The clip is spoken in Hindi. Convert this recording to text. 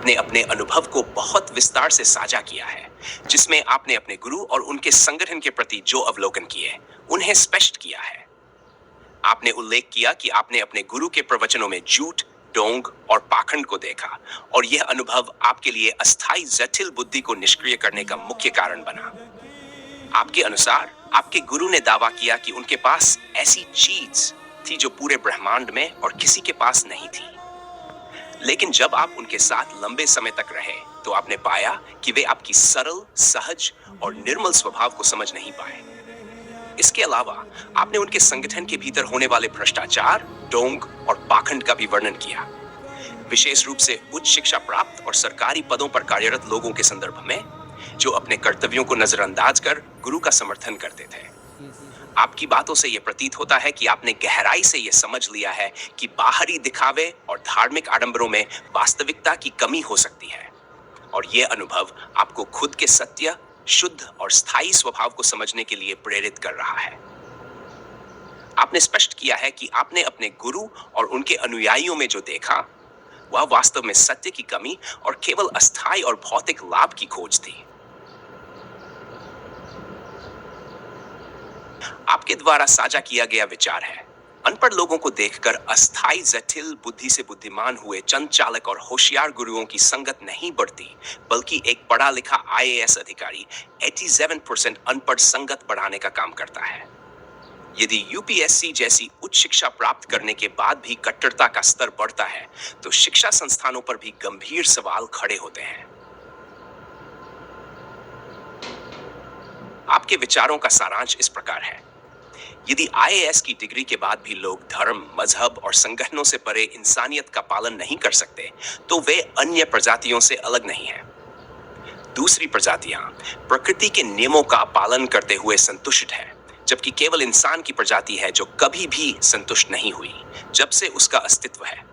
आपने अपने अनुभव को बहुत विस्तार से साझा किया है, जिसमें आपने अपने गुरु और उनके संगठन के प्रति जो अवलोकन किए, उन्हें स्पष्ट किया है। आपने उल्लेख किया कि आपने अपने गुरु के प्रवचनों में झूठ, ढोंग और पाखंड को देखा, और यह अनुभव आपके लिए अस्थायी जटिल बुद्धि को निष्क्रिय करने का मुख्य कारण बना। आपके अनुसार आपके गुरु ने दावा किया कि उनके पास ऐसी चीज थी जो पूरे ब्रह्मांड में और किसी के पास नहीं थी। लेकिन जब आप उनके साथ लंबे समय तक रहे तो आपने पाया कि वे आपकी सरल, सहज और निर्मल स्वभाव को समझ नहीं पाए। इसके अलावा आपने उनके संगठन के भीतर होने वाले भ्रष्टाचार, ढोंग और पाखंड का भी वर्णन किया, विशेष रूप से उच्च शिक्षा प्राप्त और सरकारी पदों पर कार्यरत लोगों के संदर्भ में, जो अपने कर्तव्यों को नजरअंदाज कर गुरु का समर्थन करते थे। आपकी बातों से यह प्रतीत होता है कि आपने गहराई से यह समझ लिया है कि बाहरी दिखावे और धार्मिक आडंबरों में वास्तविकता की कमी हो सकती है, और यह अनुभव आपको खुद के सत्य, शुद्ध और स्थायी स्वभाव को समझने के लिए प्रेरित कर रहा है। आपने स्पष्ट किया है कि आपने अपने गुरु और उनके अनुयायियों में जो देखा, वह वास्तव में सत्य की कमी और केवल अस्थायी और भौतिक लाभ की खोज थी। आपके द्वारा साझा किया गया विचार है, अनपढ़ लोगों को देखकर अस्थायी जटिल बुद्धि से बुद्धिमान हुए चंद चालक और होशियार गुरुओं की संगत नहीं बढ़ती, बल्कि एक पढ़ा लिखा IAS अधिकारी 87% अनपढ़ संगत बढ़ाने का काम करता है। यदि UPSC जैसी उच्च शिक्षा प्राप्त करने के बाद भी कट्टरता का स्तर बढ़ता है, तो शिक्षा संस्थानों पर भी गंभीर सवाल खड़े होते हैं। आपके विचारों का सारांश इस प्रकार है, यदि IAS की डिग्री के बाद भी लोग धर्म, मजहब और संगठनों से परे इंसानियत का पालन नहीं कर सकते, तो वे अन्य प्रजातियों से अलग नहीं हैं। दूसरी प्रजातियां प्रकृति के नियमों का पालन करते हुए संतुष्ट हैं, जबकि केवल इंसान की प्रजाति है जो कभी भी संतुष्ट नहीं हुई, जब से उसका अस्तित्व है।